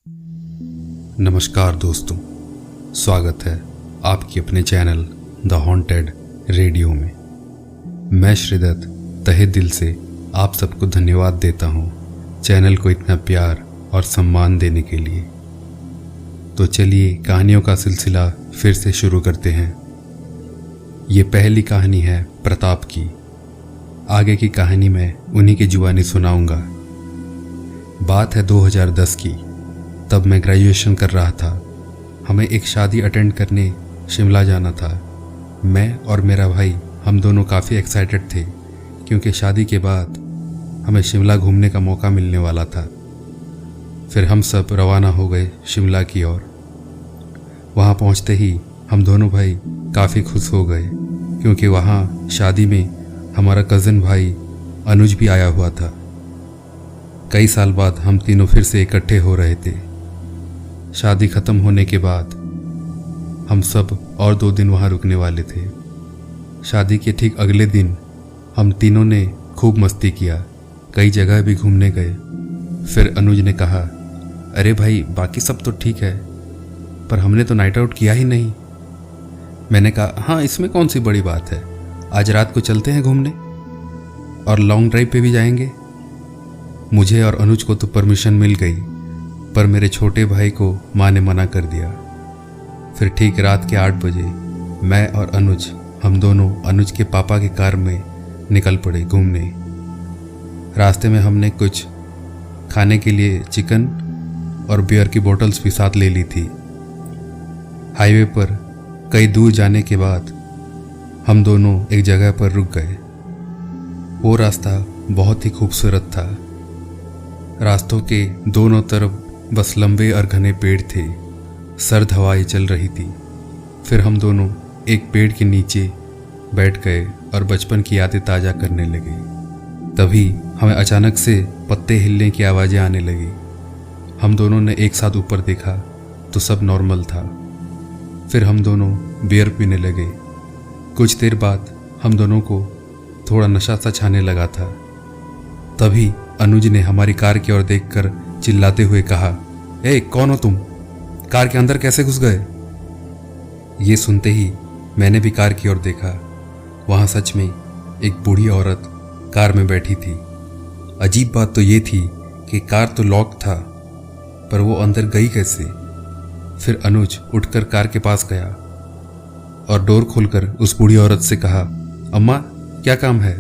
नमस्कार दोस्तों, स्वागत है आपकी अपने चैनल द हॉन्टेड रेडियो में। मैं श्रीदत्त तहे दिल से आप सबको धन्यवाद देता हूँ चैनल को इतना प्यार और सम्मान देने के लिए। तो चलिए कहानियों का सिलसिला फिर से शुरू करते हैं। ये पहली कहानी है प्रताप की। आगे की कहानी मैं उन्हीं की जुबानी सुनाऊंगा। बात है 2010 की। तब मैं ग्रेजुएशन कर रहा था। हमें एक शादी अटेंड करने शिमला जाना था। मैं और मेरा भाई हम दोनों काफ़ी एक्साइटेड थे क्योंकि शादी के बाद हमें शिमला घूमने का मौका मिलने वाला था। फिर हम सब रवाना हो गए शिमला की ओर। वहाँ पहुँचते ही हम दोनों भाई काफ़ी खुश हो गए क्योंकि वहाँ शादी में हमारा कज़न भाई अनुज भी आया हुआ था। कई साल बाद हम तीनों फिर से इकट्ठे हो रहे थे। शादी ख़त्म होने के बाद हम सब और 2 दिन वहाँ रुकने वाले थे। शादी के ठीक अगले दिन हम तीनों ने खूब मस्ती किया, कई जगह भी घूमने गए। फिर अनुज ने कहा, अरे भाई बाकी सब तो ठीक है पर हमने तो नाइट आउट किया ही नहीं। मैंने कहा, हाँ इसमें कौन सी बड़ी बात है, आज रात को चलते हैं घूमने और लॉन्ग ड्राइव पे भी जाएंगे। मुझे और अनुज को तो परमिशन मिल गई पर मेरे छोटे भाई को माँ ने मना कर दिया। फिर ठीक रात के 8 बजे मैं और अनुज हम दोनों अनुज के पापा की कार में निकल पड़े घूमने। रास्ते में हमने कुछ खाने के लिए चिकन और बियर की बोतल्स भी साथ ले ली थी। हाईवे पर कई दूर जाने के बाद हम दोनों एक जगह पर रुक गए। वो रास्ता बहुत ही खूबसूरत था। रास्तों के दोनों तरफ बस लंबे और घने पेड़ थे। सर्द हवाएं चल रही थी। फिर हम दोनों एक पेड़ के नीचे बैठ गए और बचपन की यादें ताज़ा करने लगे। तभी हमें अचानक से पत्ते हिलने की आवाज़ें आने लगी। हम दोनों ने एक साथ ऊपर देखा तो सब नॉर्मल था। फिर हम दोनों बियर पीने लगे। कुछ देर बाद हम दोनों को थोड़ा नशा सा छाने लगा था। तभी अनुज ने हमारी कार की ओर देखकर चिल्लाते हुए कहा, ए कौन हो तुम, कार के अंदर कैसे घुस गए? ये सुनते ही मैंने भी कार की ओर देखा। वहाँ सच में एक बूढ़ी औरत कार में बैठी थी। अजीब बात तो ये थी कि कार तो लॉक था पर वो अंदर गई कैसे? फिर अनुज उठकर कार के पास गया और डोर खोलकर उस बूढ़ी औरत से कहा, अम्मा क्या काम है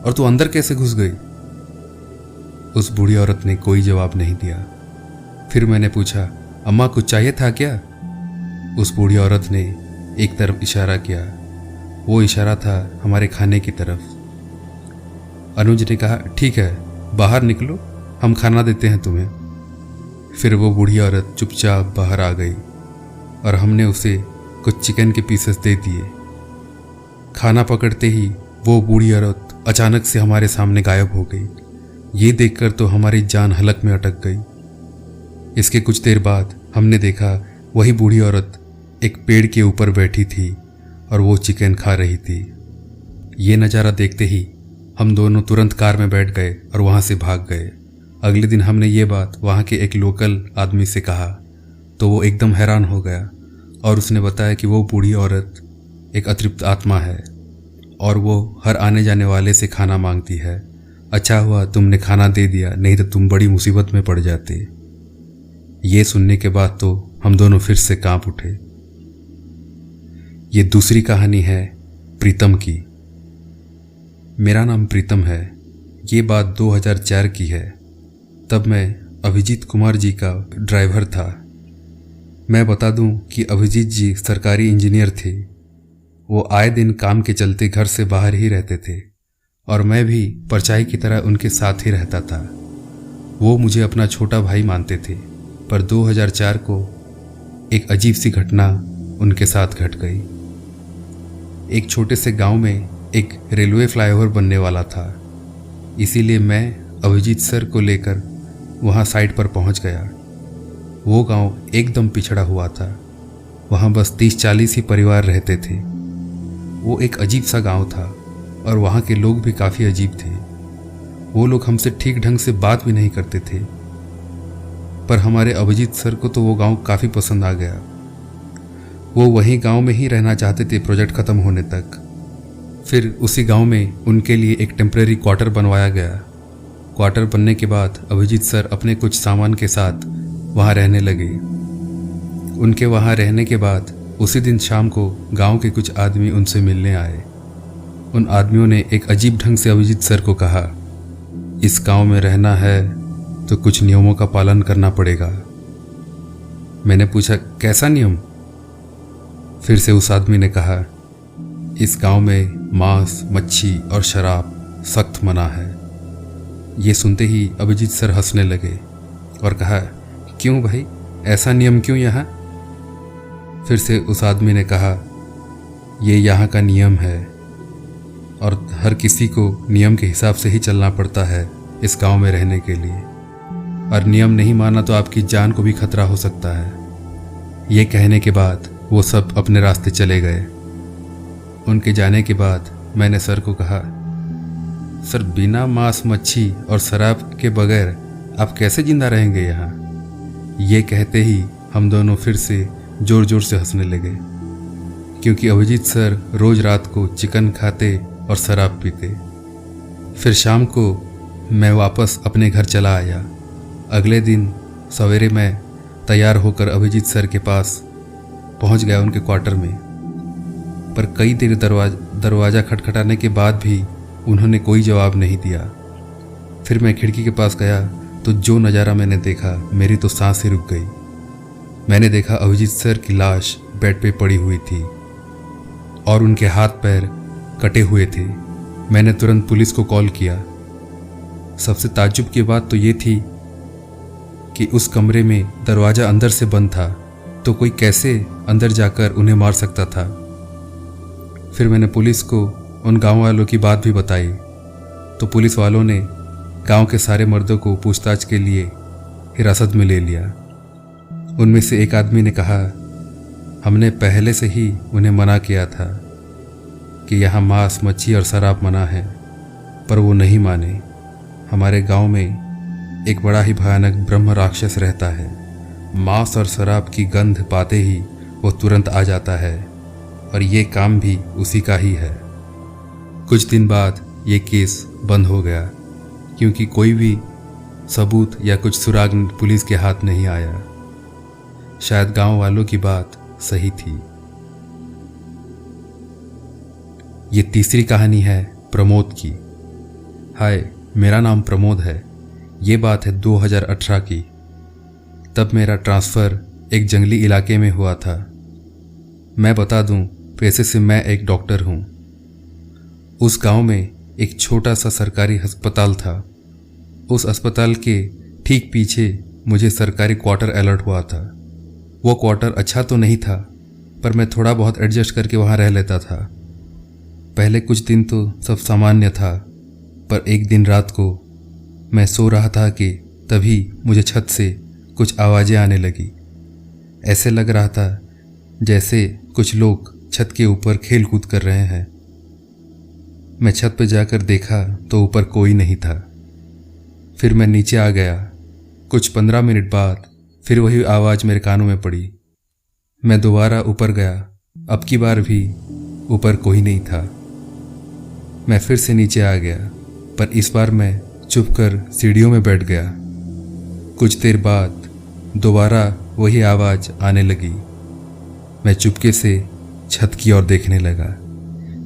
और तू अंदर कैसे घुस गई? उस बूढ़ी औरत ने कोई जवाब नहीं दिया। फिर मैंने पूछा, अम्मा कुछ चाहिए था क्या? उस बूढ़ी औरत ने एक तरफ इशारा किया। वो इशारा था हमारे खाने की तरफ। अनुज ने कहा, ठीक है बाहर निकलो, हम खाना देते हैं तुम्हें। फिर वो बूढ़ी औरत चुपचाप बाहर आ गई और हमने उसे कुछ चिकन के पीसेस दे दिए। खाना पकड़ते ही वो बूढ़ी औरत अचानक से हमारे सामने गायब हो गई। ये देखकर तो हमारी जान हलक में अटक गई। इसके कुछ देर बाद हमने देखा वही बूढ़ी औरत एक पेड़ के ऊपर बैठी थी और वो चिकन खा रही थी। ये नज़ारा देखते ही हम दोनों तुरंत कार में बैठ गए और वहाँ से भाग गए। अगले दिन हमने ये बात वहाँ के एक लोकल आदमी से कहा तो वो एकदम हैरान हो गया और उसने बताया कि वो बूढ़ी औरत एक अतृप्त आत्मा है और वो हर आने जाने वाले से खाना मांगती है। अच्छा हुआ तुमने खाना दे दिया, नहीं तो तुम बड़ी मुसीबत में पड़ जाते। ये सुनने के बाद तो हम दोनों फिर से कांप उठे। ये दूसरी कहानी है प्रीतम की। मेरा नाम प्रीतम है। ये बात 2004 की है। तब मैं अभिजीत कुमार जी का ड्राइवर था। मैं बता दूं कि अभिजीत जी सरकारी इंजीनियर थे। वो आए दिन काम के चलते घर से बाहर ही रहते थे और मैं भी परछाई की तरह उनके साथ ही रहता था। वो मुझे अपना छोटा भाई मानते थे पर 2004 को एक अजीब सी घटना उनके साथ घट गई। एक छोटे से गांव में एक रेलवे फ्लाईओवर बनने वाला था। इसीलिए मैं अभिजीत सर को लेकर वहां साइट पर पहुंच गया। वो गांव एकदम पिछड़ा हुआ था। वहां बस 30-40 ही परिवार रहते थे। वो एक अजीब सा गांव था और वहाँ के लोग भी काफ़ी अजीब थे। वो लोग हमसे ठीक ढंग से बात भी नहीं करते थे। पर हमारे अभिजीत सर को तो वो गांव काफ़ी पसंद आ गया। वो वहीं गांव में ही रहना चाहते थे प्रोजेक्ट ख़त्म होने तक। फिर उसी गांव में उनके लिए एक टेम्परेरी क्वार्टर बनवाया गया। क्वार्टर बनने के बाद अभिजीत सर अपने कुछ सामान के साथ वहाँ रहने लगे। उनके वहाँ रहने के बाद उसी दिन शाम को गांव के कुछ आदमी उनसे मिलने आए। उन आदमियों ने एक अजीब ढंग से अभिजीत सर को कहा, इस गांव में रहना है तो कुछ नियमों का पालन करना पड़ेगा। मैंने पूछा, कैसा नियम? फिर से उस आदमी ने कहा, इस गांव में मांस, मच्छी और शराब सख्त मना है। ये सुनते ही अभिजीत सर हंसने लगे और कहा, क्यों भाई, ऐसा नियम क्यों यहाँ? फिर से उस आदमी ने कहा, ये यहाँ का नियम है और हर किसी को नियम के हिसाब से ही चलना पड़ता है इस गांव में रहने के लिए, और नियम नहीं माना तो आपकी जान को भी खतरा हो सकता है। ये कहने के बाद वो सब अपने रास्ते चले गए। उनके जाने के बाद मैंने सर को कहा, सर बिना मांस, मच्छी और शराब के बगैर आप कैसे जिंदा रहेंगे यहाँ? ये कहते ही हम दोनों फिर से जोर जोर से हंसने लगे, क्योंकि अभिजीत सर रोज रात को चिकन खाते और शराब पीते। फिर शाम को मैं वापस अपने घर चला आया। अगले दिन सवेरे मैं तैयार होकर अभिजीत सर के पास पहुंच गया उनके क्वार्टर में, पर कई देर दरवाज़ा खटखटाने के बाद भी उन्होंने कोई जवाब नहीं दिया। फिर मैं खिड़की के पास गया तो जो नज़ारा मैंने देखा, मेरी तो सांसें रुक गई। मैंने देखा अभिजीत सर की लाश बेड पे पड़ी हुई थी और उनके हाथ पैर कटे हुए थे। मैंने तुरंत पुलिस को कॉल किया। सबसे ताज्जुब की बात तो ये थी कि उस कमरे में दरवाज़ा अंदर से बंद था, तो कोई कैसे अंदर जाकर उन्हें मार सकता था। फिर मैंने पुलिस को उन गांव वालों की बात भी बताई, तो पुलिस वालों ने गांव के सारे मर्दों को पूछताछ के लिए हिरासत में ले लिया। उनमें से एक आदमी ने कहा, हमने पहले से ही उन्हें मना किया था कि यहाँ मांस, मच्छी और शराब मना है, पर वो नहीं माने। हमारे गांव में एक बड़ा ही भयानक ब्रह्म राक्षस रहता है। मांस और शराब की गंध पाते ही वो तुरंत आ जाता है, और ये काम भी उसी का ही है। कुछ दिन बाद ये केस बंद हो गया, क्योंकि कोई भी सबूत या कुछ सुराग पुलिस के हाथ नहीं आया। शायद गांव वालों की बात सही थी। ये तीसरी कहानी है प्रमोद की। हाय, मेरा नाम प्रमोद है। ये बात है 2018 की। तब मेरा ट्रांसफ़र एक जंगली इलाके में हुआ था। मैं बता दूं, पेशे से मैं एक डॉक्टर हूं। उस गांव में एक छोटा सा सरकारी अस्पताल था। उस अस्पताल के ठीक पीछे मुझे सरकारी क्वार्टर अलर्ट हुआ था। वो क्वार्टर अच्छा तो नहीं था, पर मैं थोड़ा बहुत एडजस्ट करके वहाँ रह लेता था। पहले कुछ दिन तो सब सामान्य था, पर एक दिन रात को मैं सो रहा था कि तभी मुझे छत से कुछ आवाज़ें आने लगी। ऐसे लग रहा था जैसे कुछ लोग छत के ऊपर खेल कूद कर रहे हैं। मैं छत पर जाकर देखा तो ऊपर कोई नहीं था। फिर मैं नीचे आ गया। कुछ 15 मिनट बाद फिर वही आवाज़ मेरे कानों में पड़ी। मैं दोबारा ऊपर गया। अब की बार भी ऊपर कोई नहीं था। मैं फिर से नीचे आ गया, पर इस बार मैं चुपकर सीढ़ियों में बैठ गया। कुछ देर बाद दोबारा वही आवाज़ आने लगी। मैं चुपके से छत की ओर देखने लगा।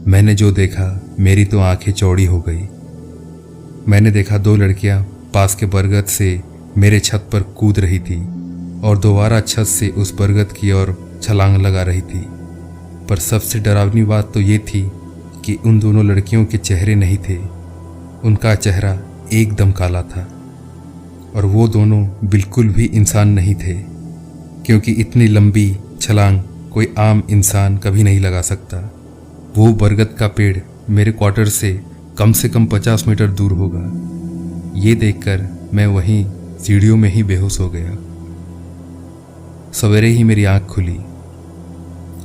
मैंने जो देखा, मेरी तो आंखें चौड़ी हो गई। मैंने देखा 2 लड़कियां पास के बरगद से मेरे छत पर कूद रही थी और दोबारा छत से उस बरगद की ओर छलांग लगा रही थी। पर सबसे डरावनी बात तो ये थी कि उन दोनों लड़कियों के चेहरे नहीं थे। उनका चेहरा एकदम काला था और वो दोनों बिल्कुल भी इंसान नहीं थे, क्योंकि इतनी लंबी छलांग कोई आम इंसान कभी नहीं लगा सकता। वो बरगद का पेड़ मेरे क्वार्टर से कम 50 मीटर दूर होगा। ये देखकर मैं वहीं सीढ़ियों में ही बेहोश हो गया। सवेरे ही मेरी आंख खुली।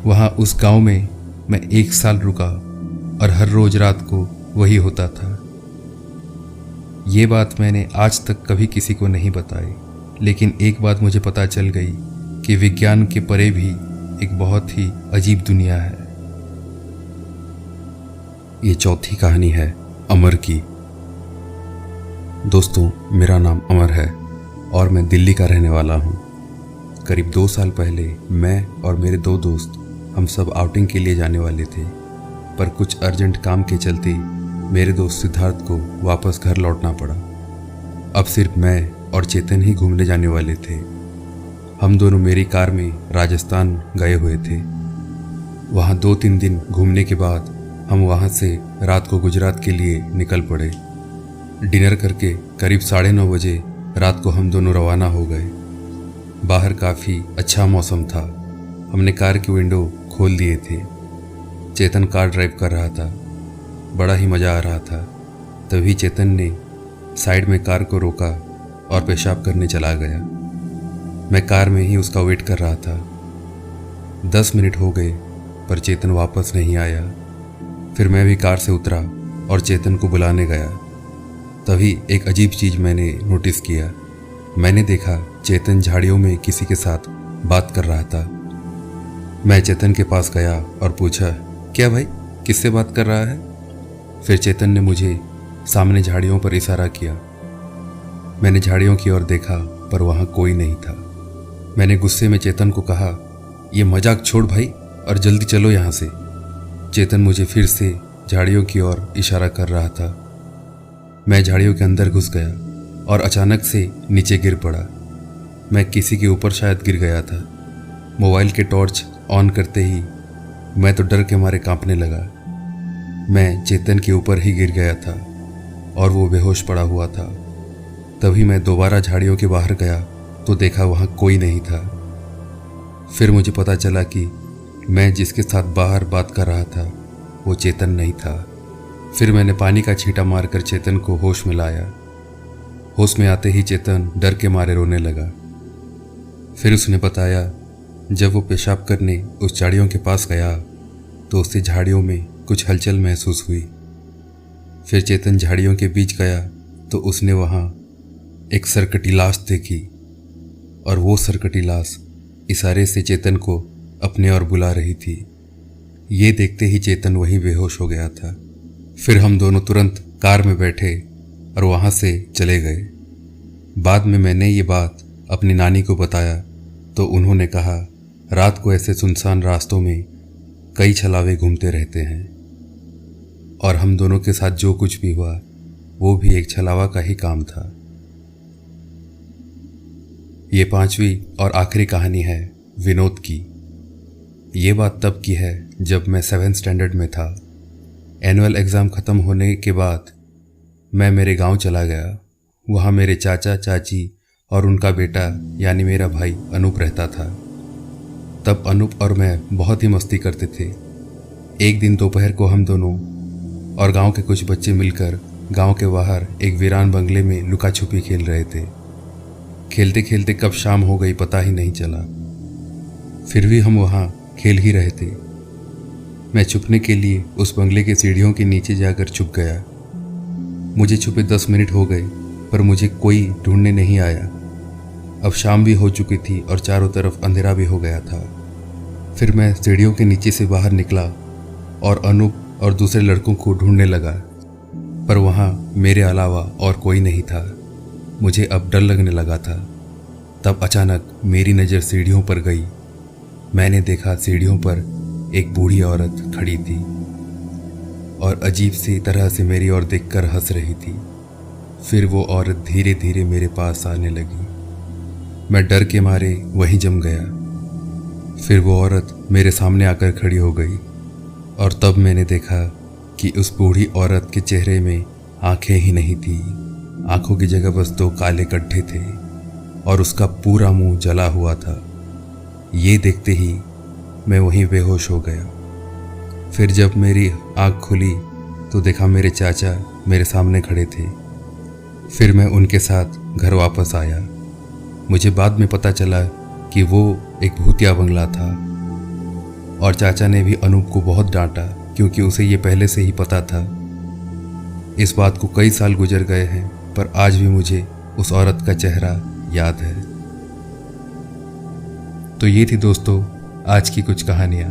वहाँ उस गांव में मैं 1 साल रुका और हर रोज रात को वही होता था। ये बात मैंने आज तक कभी किसी को नहीं बताई, लेकिन एक बात मुझे पता चल गई कि विज्ञान के परे भी एक बहुत ही अजीब दुनिया है। ये चौथी कहानी है अमर की। दोस्तों, मेरा नाम अमर है और मैं दिल्ली का रहने वाला हूँ। करीब 2 साल पहले मैं और मेरे 2 दोस्त हम सब आउटिंग के लिए जाने वाले थे, पर कुछ अर्जेंट काम के चलते मेरे दोस्त सिद्धार्थ को वापस घर लौटना पड़ा। अब सिर्फ मैं और चेतन ही घूमने जाने वाले थे। हम दोनों मेरी कार में राजस्थान गए हुए थे। वहाँ 2-3 दिन घूमने के बाद हम वहाँ से रात को गुजरात के लिए निकल पड़े। डिनर करके करीब 9:30 बजे रात को हम दोनों रवाना हो गए। बाहर काफ़ी अच्छा मौसम था। हमने कार की विंडो खोल दिए थे। चेतन कार ड्राइव कर रहा था। बड़ा ही मज़ा आ रहा था। तभी चेतन ने साइड में कार को रोका और पेशाब करने चला गया। मैं कार में ही उसका वेट कर रहा था। 10 मिनट हो गए पर चेतन वापस नहीं आया। फिर मैं भी कार से उतरा और चेतन को बुलाने गया। तभी एक अजीब चीज़ मैंने नोटिस किया। मैंने देखा चेतन झाड़ियों में किसी के साथ बात कर रहा था। मैं चेतन के पास गया और पूछा, क्या भाई, किससे बात कर रहा है? फिर चेतन ने मुझे सामने झाड़ियों पर इशारा किया। मैंने झाड़ियों की ओर देखा पर वहाँ कोई नहीं था। मैंने गुस्से में चेतन को कहा, ये मजाक छोड़ भाई और जल्दी चलो यहाँ से। चेतन मुझे फिर से झाड़ियों की ओर इशारा कर रहा था। मैं झाड़ियों के अंदर घुस गया और अचानक से नीचे गिर पड़ा। मैं किसी के ऊपर शायद गिर गया था। मोबाइल के टॉर्च ऑन करते ही मैं तो डर के मारे कांपने लगा। मैं चेतन के ऊपर ही गिर गया था और वो बेहोश पड़ा हुआ था। तभी मैं दोबारा झाड़ियों के बाहर गया तो देखा वहाँ कोई नहीं था। फिर मुझे पता चला कि मैं जिसके साथ बाहर बात कर रहा था वो चेतन नहीं था। फिर मैंने पानी का छींटा मारकर चेतन को होश में लाया। होश में आते ही चेतन डर के मारे रोने लगा। फिर उसने बताया, जब वो पेशाब करने उस झाड़ियों के पास गया तो उसे झाड़ियों में कुछ हलचल महसूस हुई। फिर चेतन झाड़ियों के बीच गया तो उसने वहाँ एक सरकटी लाश देखी और वो सरकटी लाश इशारे से चेतन को अपने ओर बुला रही थी। ये देखते ही चेतन वहीं बेहोश हो गया था। फिर हम दोनों तुरंत कार में बैठे और वहाँ से चले गए। बाद में मैंने ये बात अपनी नानी को बताया तो उन्होंने कहा, रात को ऐसे सुनसान रास्तों में कई छलावे घूमते रहते हैं और हम दोनों के साथ जो कुछ भी हुआ वो भी एक छलावा का ही काम था। ये 5वीं और आखिरी कहानी है विनोद की। ये बात तब की है जब मैं 7th स्टैंडर्ड में था। एनुअल एग्ज़ाम ख़त्म होने के बाद मैं मेरे गांव चला गया। वहाँ मेरे चाचा चाची और उनका बेटा यानी मेरा भाई अनूप रहता था। तब अनूप और मैं बहुत ही मस्ती करते थे। एक दिन दोपहर को हम दोनों और गांव के कुछ बच्चे मिलकर गांव के बाहर एक वीरान बंगले में लुका छुपी खेल रहे थे। खेलते खेलते कब शाम हो गई पता ही नहीं चला। फिर भी हम वहाँ खेल ही रहे थे। मैं छुपने के लिए उस बंगले के सीढ़ियों के नीचे जाकर छुप गया। मुझे छुपे 10 मिनट हो गए पर मुझे कोई ढूंढने नहीं आया। अब शाम भी हो चुकी थी और चारों तरफ अंधेरा भी हो गया था। फिर मैं सीढ़ियों के नीचे से बाहर निकला और अनूप और दूसरे लड़कों को ढूंढने लगा, पर वहाँ मेरे अलावा और कोई नहीं था। मुझे अब डर लगने लगा था। तब अचानक मेरी नज़र सीढ़ियों पर गई। मैंने देखा सीढ़ियों पर एक बूढ़ी औरत खड़ी थी और अजीब सी तरह से मेरी ओर देखकर हंस रही थी। फिर वो औरत धीरे धीरे मेरे पास आने लगी। मैं डर के मारे वहीं जम गया। फिर वो औरत मेरे सामने आकर खड़ी हो गई और तब मैंने देखा कि उस बूढ़ी औरत के चेहरे में आंखें ही नहीं थी। आंखों की जगह बस 2 काले गड्ढे थे और उसका पूरा मुंह जला हुआ था। ये देखते ही मैं वहीं बेहोश हो गया। फिर जब मेरी आँख खुली तो देखा मेरे चाचा मेरे सामने खड़े थे। फिर मैं उनके साथ घर वापस आया। मुझे बाद में पता चला कि वो एक भूतिया बंगला था और चाचा ने भी अनूप को बहुत डांटा क्योंकि उसे ये पहले से ही पता था। इस बात को कई साल गुजर गए हैं पर आज भी मुझे उस औरत का चेहरा याद है। तो ये थी दोस्तों आज की कुछ कहानियाँ।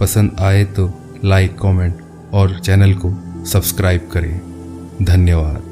पसंद आए तो लाइक, कमेंट और चैनल को सब्सक्राइब करें। धन्यवाद।